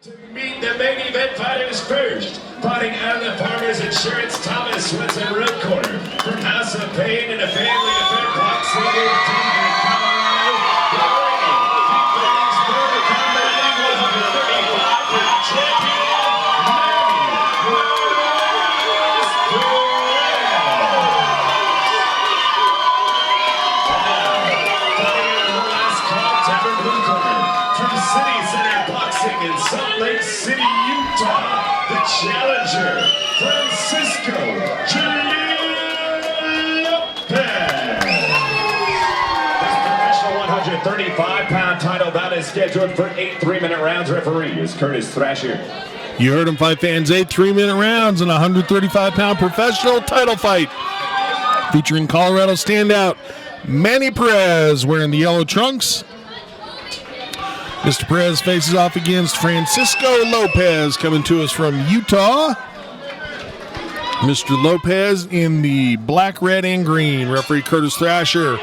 To meet the main event fighters first, fighting out of the Farmers Insurance Thomas Woodson Road Corner from House of Pain and a family affair boxing in Denver, Colorado. The reigning Kickboxing Sport Combating 135 champion, Manny fighting in the last call, Tavern Blue Corner from City Center Boxing in Salt Lake City, Utah, the challenger, Francisco Jalel Lopez. This professional 135-pound title bout is scheduled for 8 3-minute rounds. Referee is Curtis Thrasher. You heard him, fight fans. 8 3-minute rounds in a 135-pound professional title fight featuring Colorado standout Manny Perez wearing the yellow trunks. Mr. Perez faces off against Francisco Lopez, coming to us from Utah. Mr. Lopez in the black, red, and green. Referee Curtis Thrasher.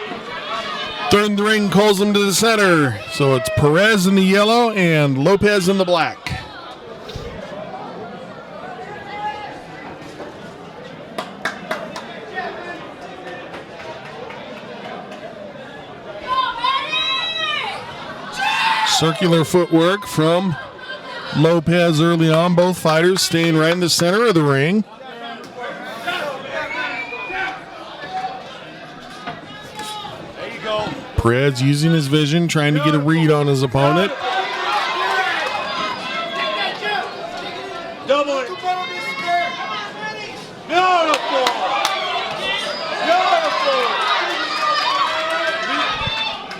Third in the ring, calls him to the center. So it's Perez in the yellow and Lopez in the black. Circular footwork from Lopez early on. Both fighters staying right in the center of the ring. There you go. Perez using his vision, trying to get a read on his opponent. Double it. Beautiful. Beautiful.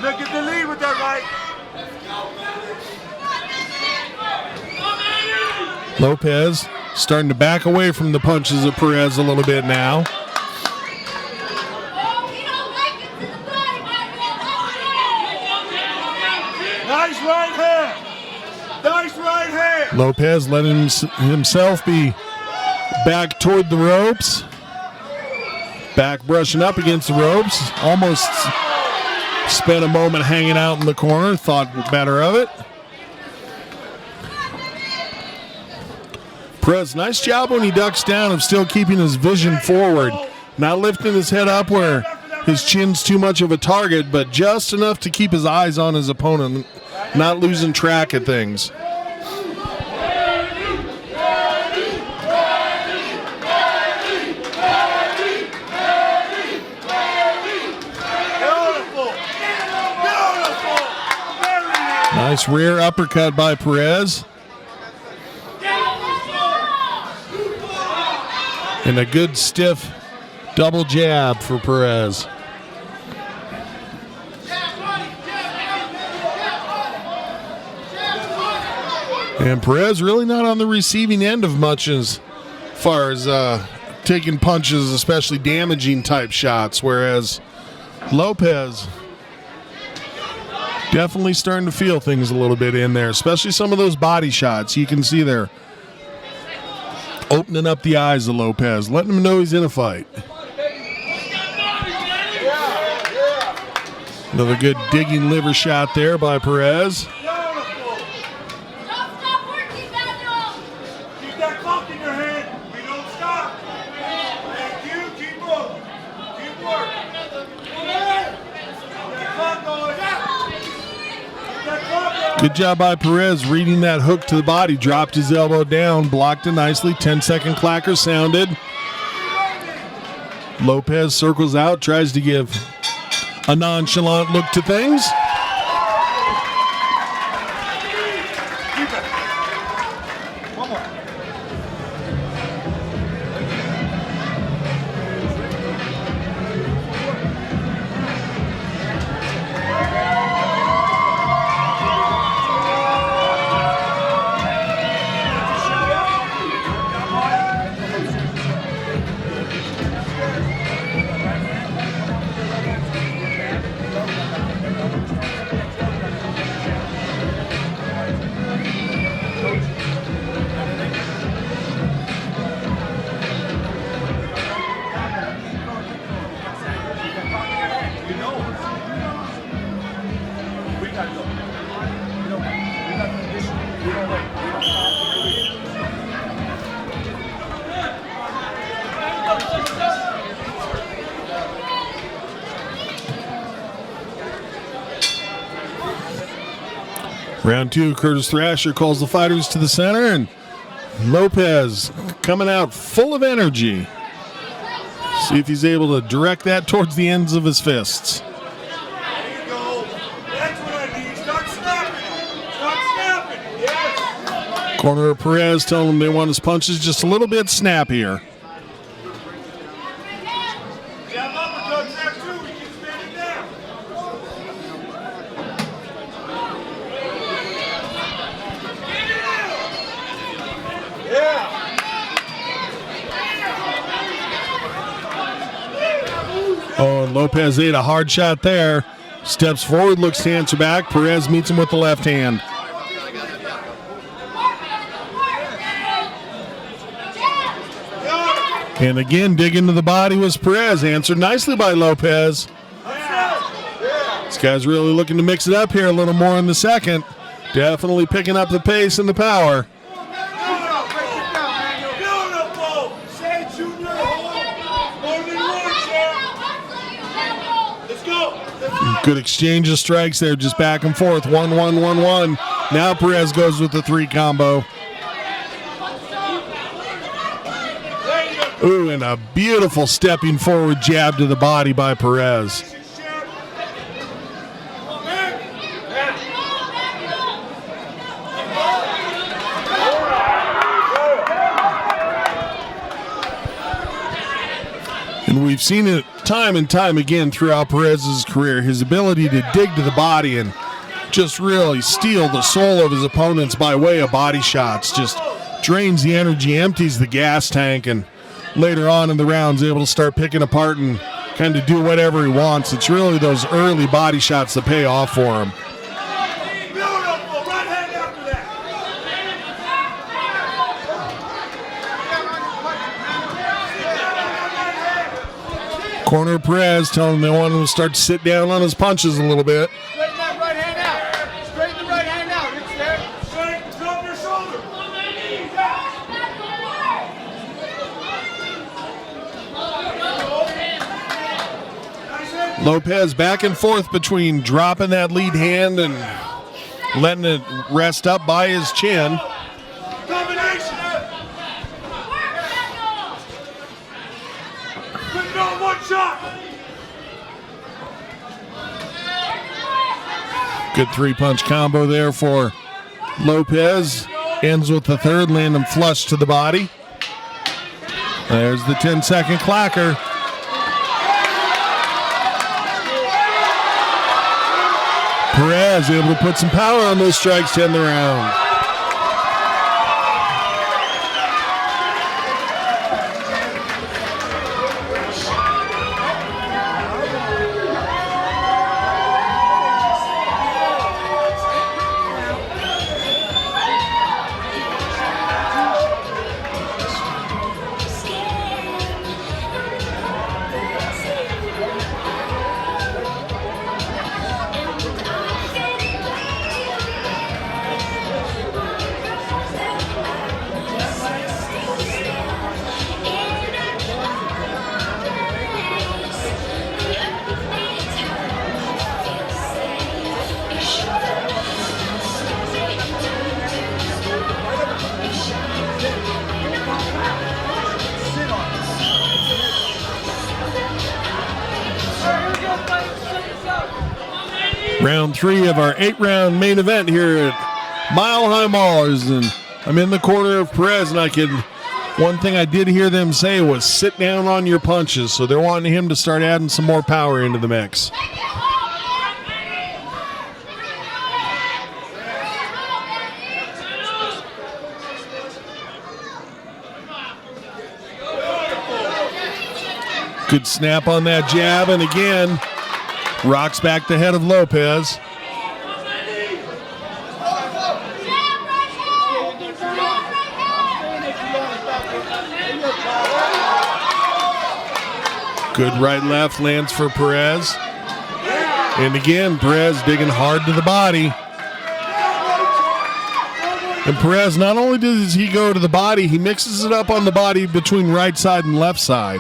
Look at the lead with that right. Lopez starting to back away from the punches of Perez a little bit now. Nice right hand. Nice right hand. Lopez letting himself be back toward the ropes. Back brushing up against the ropes. Almost spent a moment hanging out in the corner. Thought better of it. Perez, nice job when he ducks down of still keeping his vision forward. Not lifting his head up where his chin's too much of a target, but just enough to keep his eyes on his opponent, not losing track of things. Nice rear uppercut by Perez. And a good stiff double jab for Perez. And Perez really not on the receiving end of much as far as taking punches, especially damaging type shots, whereas Lopez definitely starting to feel things a little bit in there, especially some of those body shots. You can see there opening up the eyes of Lopez, letting him know he's in a fight. Another good digging liver shot there by Perez. Keep that clock in your hand. We don't stop. Thank you. Keep moving. Keep working. Keep that clock going. Keep that clock going. Good job by Perez reading that hook to the body. Dropped his elbow down, blocked it nicely. 10-second clacker sounded. Lopez circles out, tries to give a nonchalant look to things. Keep it. One more. Round 2, Curtis Thrasher calls the fighters to the center, and Lopez coming out full of energy. See if he's able to direct that towards the ends of his fists. There you go. That's what I need. Start snapping. Start snapping. Yes. Corner of Perez telling him they want his punches just a little bit snappier. Jab uppercuts there too. We keep standing down. Yeah. Oh, and Lopez ate a hard shot there. Steps forward, looks to answer back. Perez meets him with the left hand. And again, dig into the body was Perez. Answered nicely by Lopez. This guy's really looking to mix it up here a little more in the second. Definitely picking up the pace and the power. Beautiful. Say Junior Hall. More than one, champ. Let's go. Let's go. Good exchange of strikes there, just back and forth. 1-1, 1-1. Now Perez goes with the 3 combo. Ooh, and a beautiful stepping forward jab to the body by Perez. And we've seen it time and time again throughout Perez's career, his ability to dig to the body and just really steal the soul of his opponents by way of body shots. Just drains the energy, empties the gas tank, and later on in the rounds able to start picking apart and kind of do whatever he wants. It's really those early body shots that pay off for him. Beautiful. Right hand after that. Corner of Perez telling him they want him to start to sit down on his punches a little bit. Straighten that right hand out. Straighten the right hand out. It's there. Straight. Drop your shoulder. Nice hit. Lopez back and forth between dropping that lead hand and letting it rest up by his chin. Combination. Put it on one shot. Good 3-punch combo there for Lopez. Ends with the third, landing flush to the body. There's the 10-second clacker. Perez able to put some power on those strikes to end the round. Round 3 of our 8-round main event here at Mile High Maulers, and I'm in the corner of Perez, and one thing I did hear them say was sit down on your punches, so they're wanting him to start adding some more power into the mix. Good snap on that jab, and again, rocks back the head of Lopez. Good right left lands for Perez. And again, Perez digging hard to the body. And Perez, not only does he go to the body, he mixes it up on the body between right side and left side.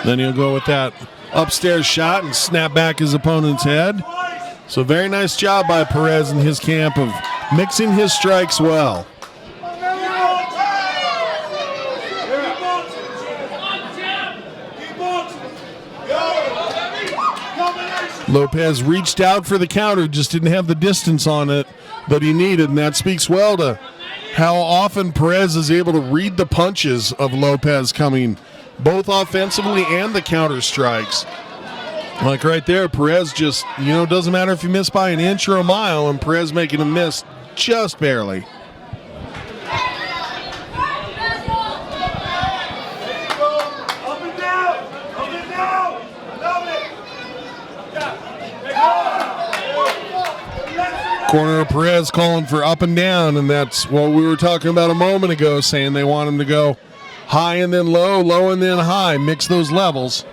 Then he'll go with that upstairs shot and snap back his opponent's head. So very nice job by Perez and his camp of mixing his strikes well. Lopez reached out for the counter, just didn't have the distance on it that he needed, and that speaks well to how often Perez is able to read the punches of Lopez coming, both offensively and the counter strikes. Like right there, Perez just, doesn't matter if you miss by an inch or a mile, and Perez making him miss just barely. Corner of Perez calling for up and down, and that's what we were talking about a moment ago, saying they want him to go high and then low, low and then high, mix those levels.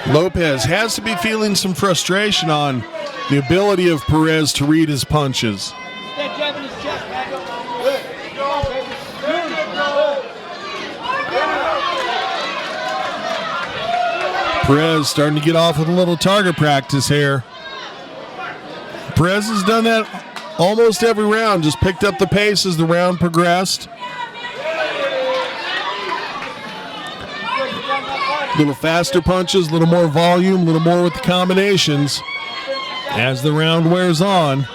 Lopez has to be feeling some frustration on the ability of Perez to read his punches. Perez starting to get off with a little target practice here. Perez has done that almost every round, just picked up the pace as the round progressed. Little faster punches, a little more volume, a little more with the combinations as the round wears on.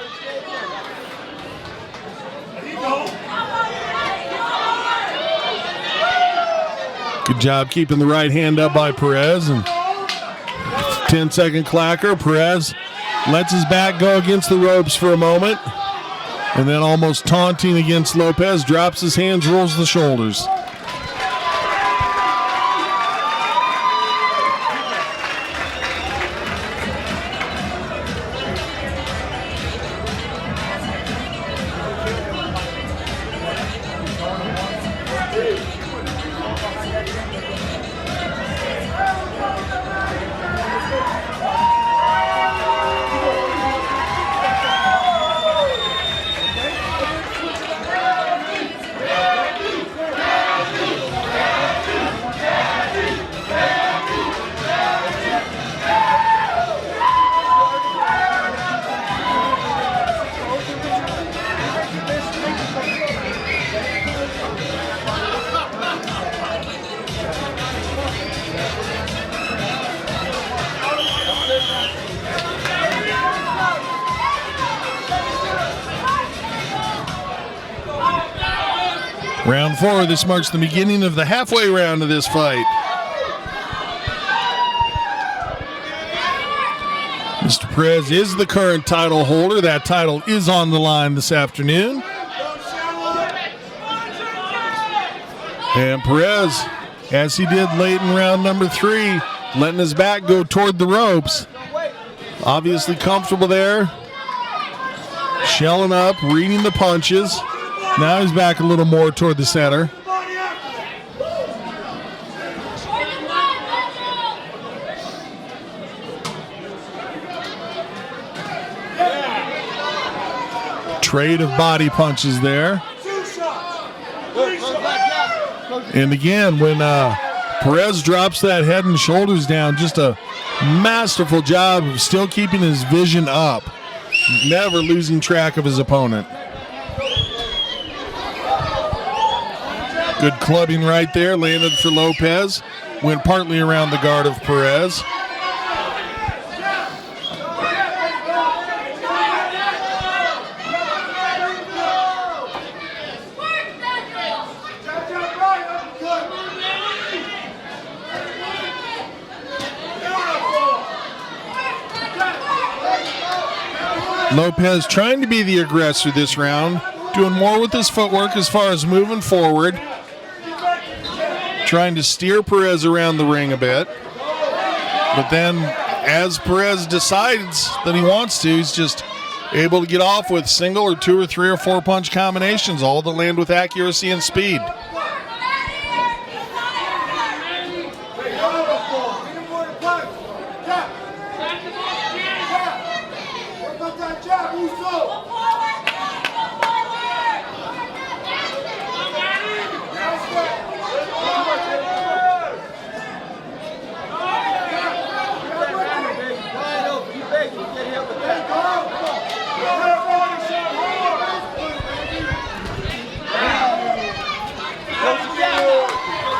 Good job keeping the right hand up by Perez. And 10-second clacker. Perez lets his back go against the ropes for a moment. And then almost taunting against Lopez, drops his hands, rolls the shoulders. Round 4, this marks the beginning of the halfway round of this fight. Mr. Perez is the current title holder. That title is on the line this afternoon. And Perez, as he did late in round number 3, letting his back go toward the ropes. Obviously comfortable there. Shelling up, reading the punches. Now he's back a little more toward the center. Trade of body punches there. And again, when Perez drops that head and shoulders down, just a masterful job of still keeping his vision up, never losing track of his opponent. Good clubbing right there, landed for Lopez. Went partly around the guard of Perez. Lopez trying to be the aggressor this round, doing more with his footwork as far as moving forward. Trying to steer Perez around the ring a bit. But then as Perez decides that he wants to, he's just able to get off with single or 2 or 3 or 4 punch combinations, all that land with accuracy and speed.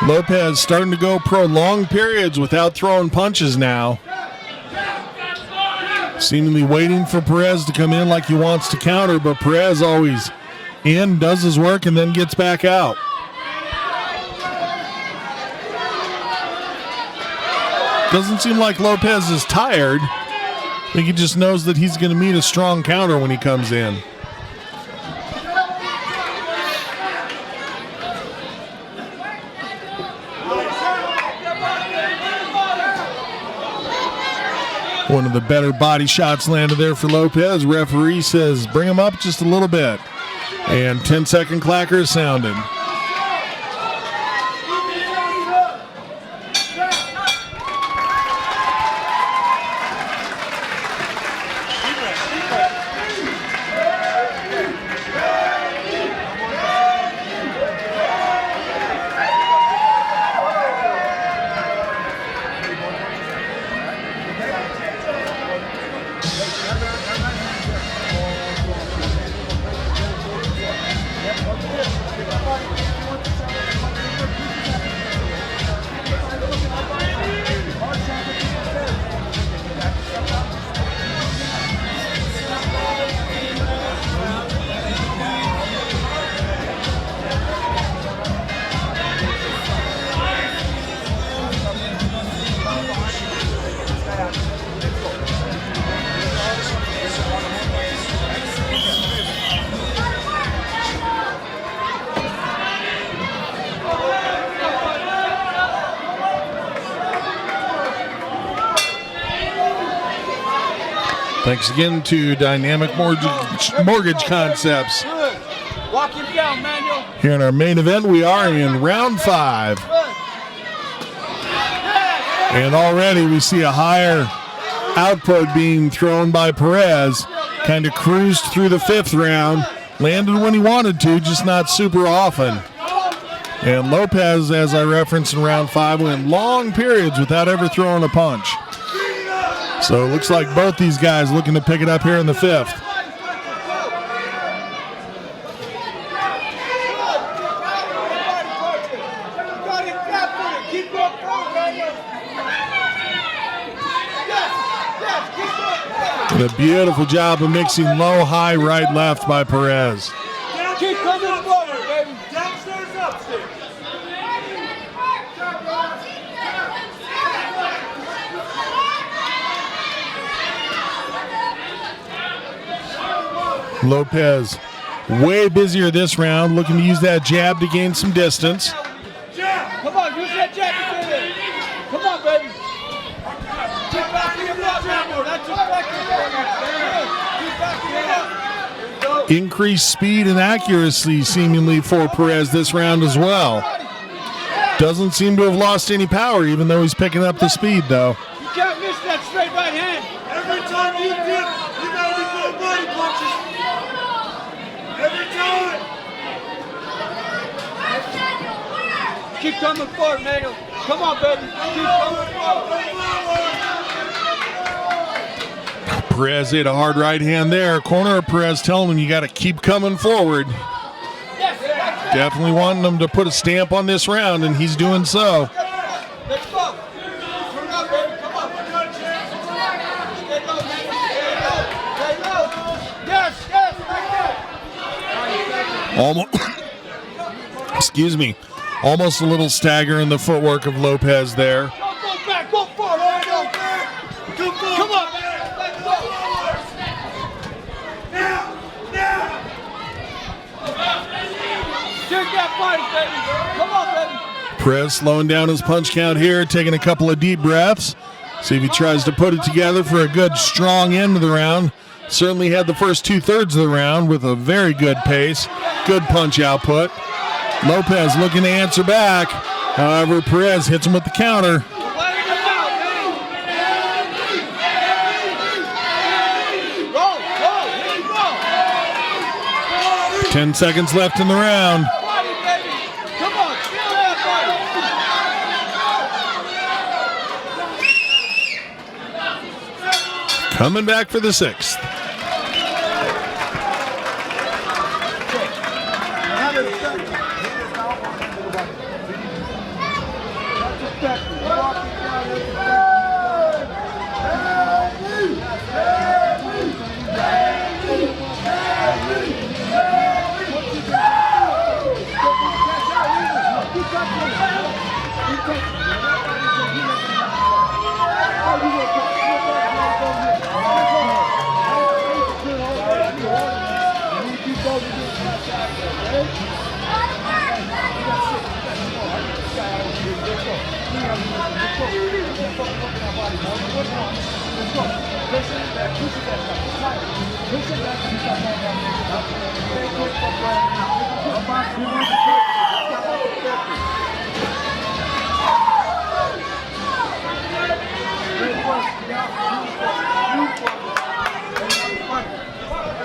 Lopez starting to go prolonged periods without throwing punches now. Seemingly waiting for Perez to come in like he wants to counter, but Perez always in, does his work, and then gets back out. Doesn't seem like Lopez is tired. I think he just knows that he's going to meet a strong counter when he comes in. One of the better body shots landed there for Lopez. Referee says bring him up just a little bit. And 10-second clacker is sounding. Thanks again to Dynamic Mortgage Concepts. Good. Walk him down, Manuel. Here in our main event, we are in round 5. And already we see a higher output being thrown by Perez. Kind of cruised through the 5th round. Landed when he wanted to, just not super often. And Lopez, as I referenced in round 5, went long periods without ever throwing a punch. So it looks like both these guys looking to pick it up here in the 5th. And a beautiful job of mixing low, high, right, left by Perez. Keep coming forward, baby. Downstairs, upstairs. Lopez way busier this round, looking to use that jab to gain some distance. Come on, use that jacket, baby. Come on, baby. Keep backing him up, Manuel. That's effective. Keep backing him up. Increased speed and accuracy seemingly for Perez this round as well. Doesn't seem to have lost any power, even though he's picking up the speed, though. You can't miss that straight right hand. Every time you dip, you gotta be good body punches. Every time. Keep coming forward, Manuel. Come on, baby. Keep coming forward. Perez hit a hard right hand there. Corner of Perez telling him you got to keep coming forward. Yes, Definitely wanting him to put a stamp on this round, and he's doing so. let's go. Turn up, baby. Come on. Stay low, Manuel. Stay low. Yes, right there. Almost, excuse me, almost a little stagger in the footwork of Lopez there. Go back. Go forward. Manuel. Come on, man. Let's go. Now. Take that fight, baby. Come on, baby. Perez slowing down his punch count here, taking a couple of deep breaths. See if he tries to put it together for a good, strong end of the round. Certainly had the first 2/3 of the round with a very good pace, good punch output. Lopez looking to answer back. However, Perez hits him with the counter. Let him out, man. Go. Here you go. 10 seconds left in the round. Body, baby. Come on. Feel that body. Coming back for the 6th. disrespectful. You walking down there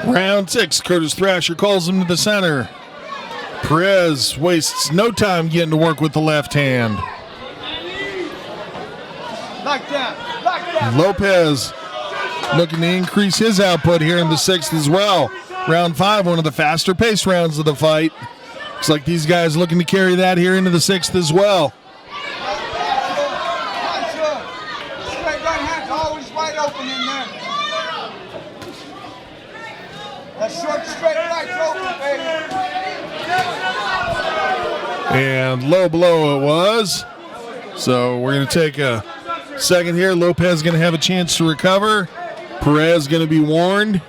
Round 6, Curtis Thrasher calls him to the center. Perez wastes no time getting to work with the left hand. Knock down. Lopez looking to increase his output here in the 6th as well. Round 5, one of the faster pace rounds of the fight. Looks like these guys looking to carry that here into the 6th as well. Straight right hand's always wide open in there. That short straight right's open, baby. And low blow it was. So we're going to take a second here. Lopez is going to have a chance to recover. Perez going to be warned.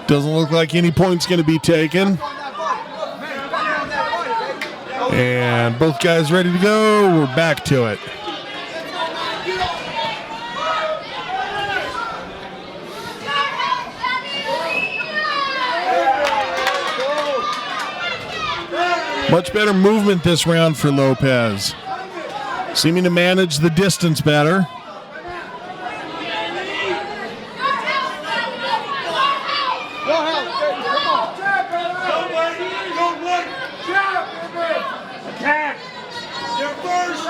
Doesn't look like any points going to be taken. And both guys ready to go. We're back to it. Much better movement this round for Lopez. Seeming to manage the distance better. Attack! You're first!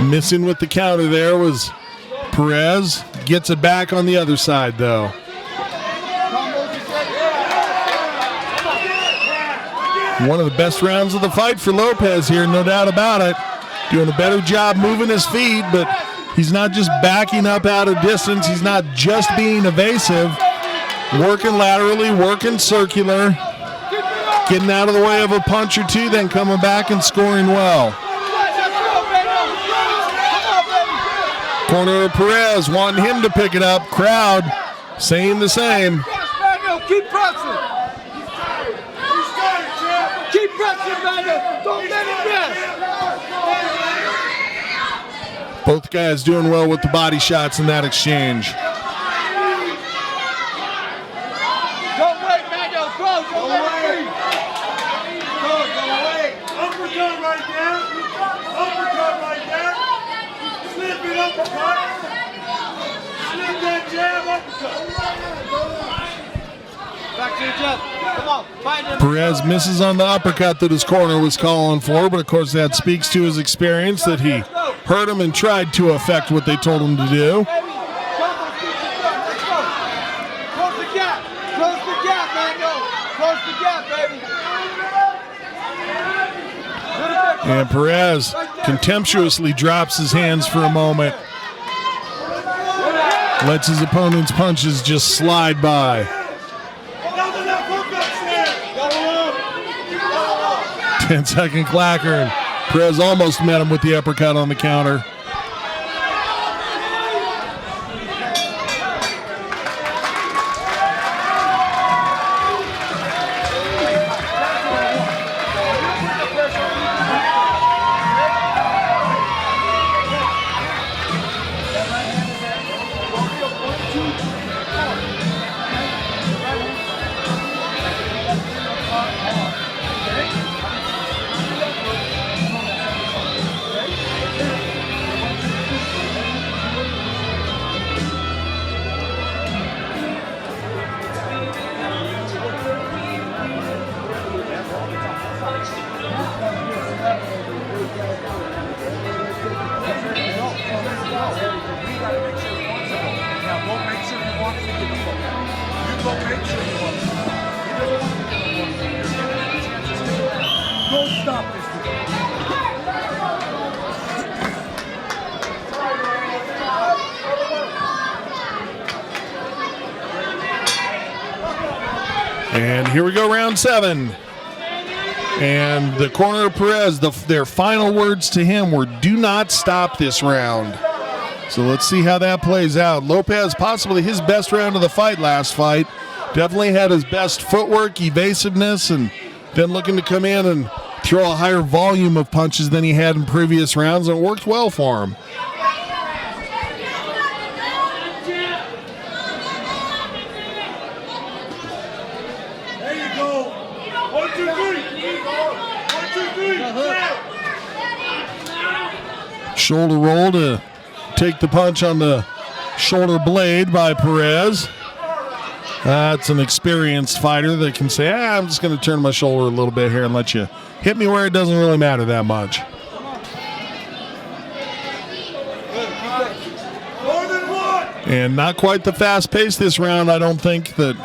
Missing with the counter there was Perez. Gets it back on the other side though. One of the best rounds of the fight for Lopez here, no doubt about it. Doing a better job moving his feet, but he's not just backing up out of distance. He's not just being evasive. Working laterally, working circular, getting out of the way of a punch or two, then coming back and scoring well. Corner of Perez, wanting him to pick it up. Crowd saying the same. Keep pressing. Keep pressing, man. Don't let it rest. Both guys doing well with the body shots in that exchange. Don't wait, man. Don't wait. Don't wait. Uppercut right there. Uppercut right there. Slip it uppercut. Slip that jab uppercut. Back to the jump. Come on. Find him. Perez misses on the uppercut that his corner was calling for, but of course that speaks to his experience that he heard him and tried to affect what they told him to do. Close the gap. Close the gap, man. Close the gap, baby. And Perez contemptuously drops his hands for a moment. Lets his opponent's punches just slide by. 10-second clacker, and Perez almost met him with the uppercut on the counter. Make sure you want to. He doesn't want to get a one. You're giving him a chance to stay stop this. And here we go, round 7. And the corner of Perez, their final words to him were, "Do not stop this round." So let's see how that plays out. Lopez, possibly his best round of the fight last fight. Definitely had his best footwork, evasiveness, and then looking to come in and throw a higher volume of punches than he had in previous rounds, and it worked well for him. There you go. 1, 2, 3. 1, 2, 3. Yeah. Shoulder roll to take the punch on the shoulder blade by Perez. That's an experienced fighter that can say, I'm just going to turn my shoulder a little bit here and let you hit me where it doesn't really matter that much. More than one. And not quite the fast pace this round, I don't think, that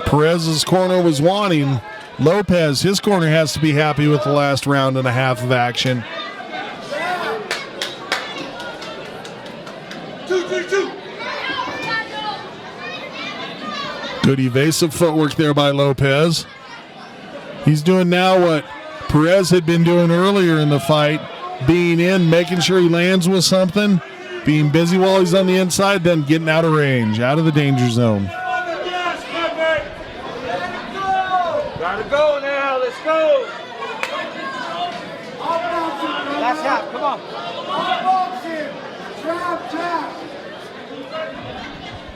Perez's corner was wanting. Lopez, his corner has to be happy with the last round and a half of action. 2, 3, 2. Good evasive footwork there by Lopez. He's doing now what Perez had been doing earlier in the fight, being in, making sure he lands with something, being busy while he's on the inside, then getting out of range, out of the danger zone. On the gas, Pepe. Gotta go now. Let's go. Last half. Come on.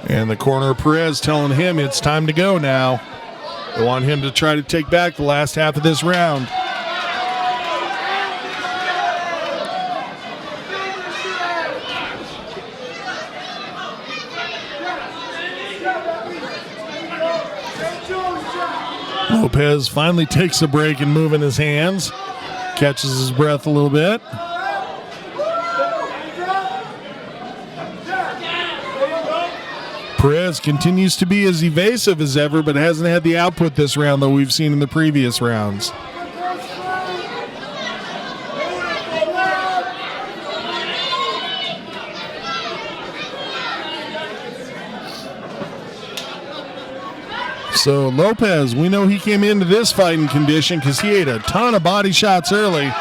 And the corner of Perez telling him it's time to go now. They want him to try to take back the last half of this round. Lopez finally takes a break and moving his hands. Catches his breath a little bit. Perez continues to be as evasive as ever, but hasn't had the output this round that we've seen in the previous rounds. So Lopez, we know he came into this fighting condition because he ate a ton of body shots early.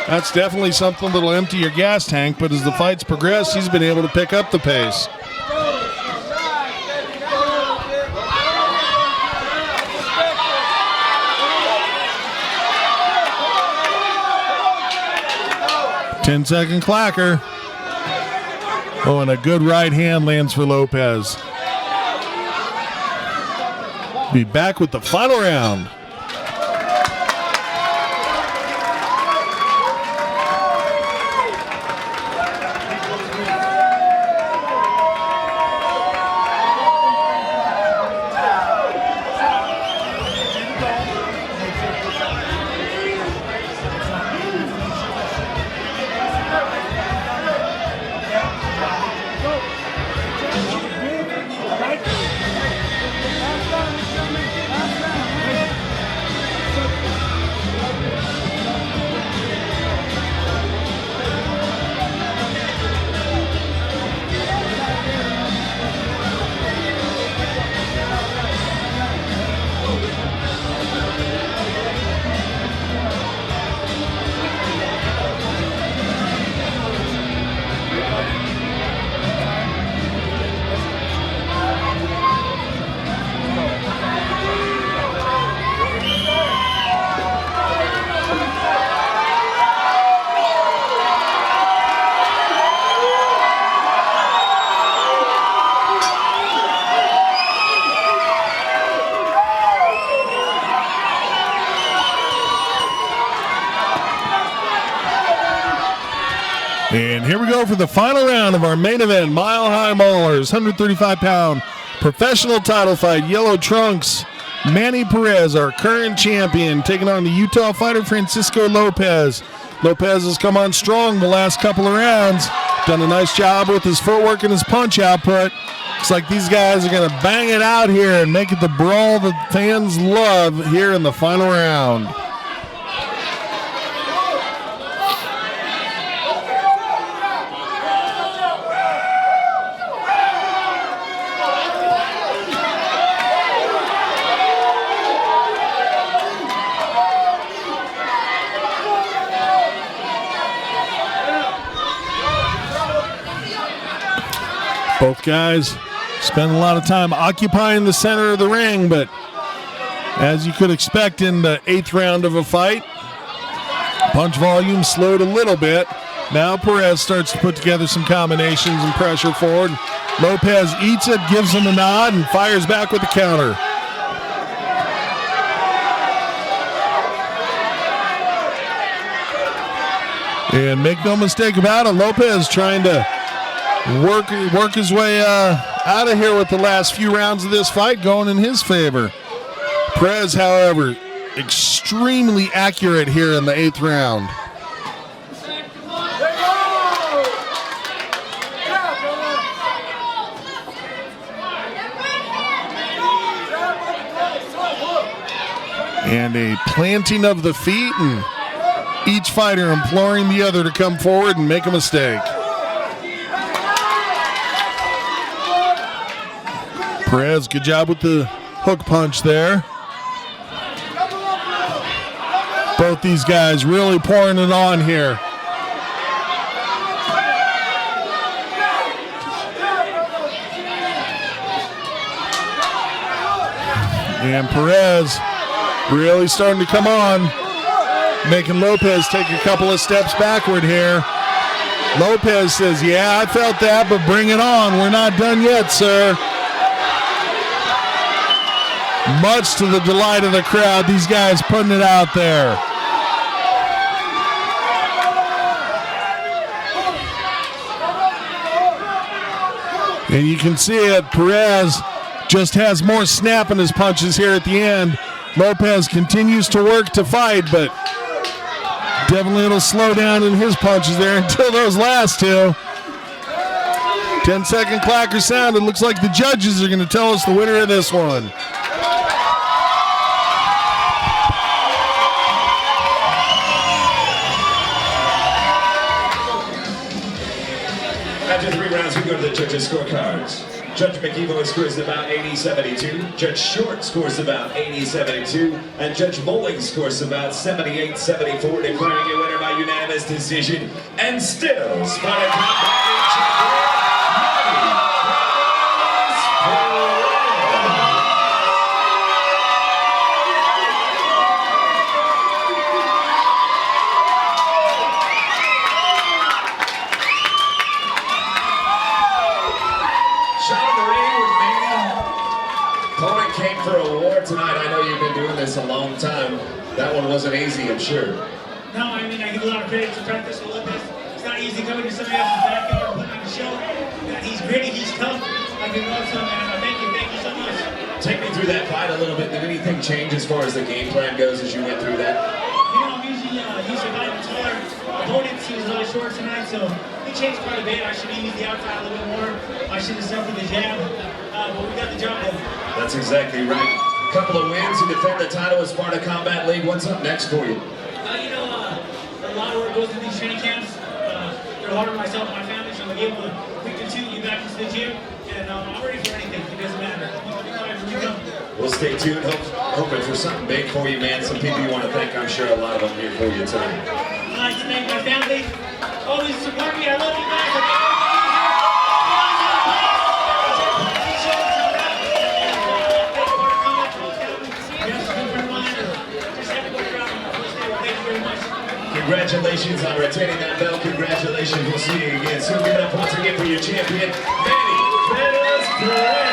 That's definitely something that'll empty your gas tank, but as the fight's progressed, he's been able to pick up the pace. Ten-second clacker. Oh, and a good right hand lands for Lopez. Be back with the final round. And here we go for the final round of our main event, Mile High Maulers, 135-pound professional title fight. Yellow trunks, Manny Perez, our current champion, taking on the Utah fighter Francisco Lopez. Lopez has come on strong the last couple of rounds, done a nice job with his footwork and his punch output. Looks like these guys are going to bang it out here and make it the brawl that fans love here in the final round. Both guys spend a lot of time occupying the center of the ring, but as you could expect in the 8th round of a fight, punch volume slowed a little bit. Now Perez starts to put together some combinations and pressure forward. Lopez eats it, gives him a nod, and fires back with the counter. And make no mistake about it, Lopez trying to work his way out of here with the last few rounds of this fight going in his favor. Perez, however, extremely accurate here in the 8th round. And a planting of the feet, and each fighter imploring the other to come forward and make a mistake. Perez, good job with the hook punch there. Both these guys really pouring it on here. And Perez really starting to come on, making Lopez take a couple of steps backward here. Lopez says, yeah, I felt that, but bring it on. We're not done yet, sir. Much to the delight of the crowd, these guys putting it out there. And you can see it, Perez just has more snap in his punches here at the end. Lopez continues to work to fight, but definitely it'll slow down in his punches there until those last two. 10-second clacker sound. It looks like the judges are going to tell us the winner of this one. After 3 rounds, we go to the judges' scorecards. Judge McEvo scores about 80-72. Judge Short scores about 80-72. And Judge Bowling scores about 78-74, declaring a winner by unanimous decision. And still, Spider Combat champion, for a war tonight. I know you've been doing this a long time. That one wasn't easy, I'm sure. No, I mean, I give a lot of credit to practice with this. It's not easy coming to somebody else's backyard and putting on a show. He's gritty, he's tough. I can love him, man. Thank you so much. Take me through that fight a little bit. Did anything change as far as the game plan goes as you went through that? You know, I'm usually used to fighting taller opponents. He was a little short tonight, so he changed quite a bit. I should have used the outside a little bit more. I should have stuck with the jab, but we got the job done. That's exactly right. A couple of wins to defend the title as Sparta Combat League. What's up next for you? You know, a lot of work goes into these training camps. They're hard on myself and my family, so I'm able to quick and shoot you back into the gym. And I'm ready for anything. It doesn't matter. We'll stay tuned. Hoping for something big for you, man. Some people you want to thank. I'm sure a lot of them here for you tonight. I'd like to thank my family. Always support me. I love you guys. Congratulations on retaining that belt. Congratulations. We'll see you again soon. Give it up once again for your champion, Manny Perez.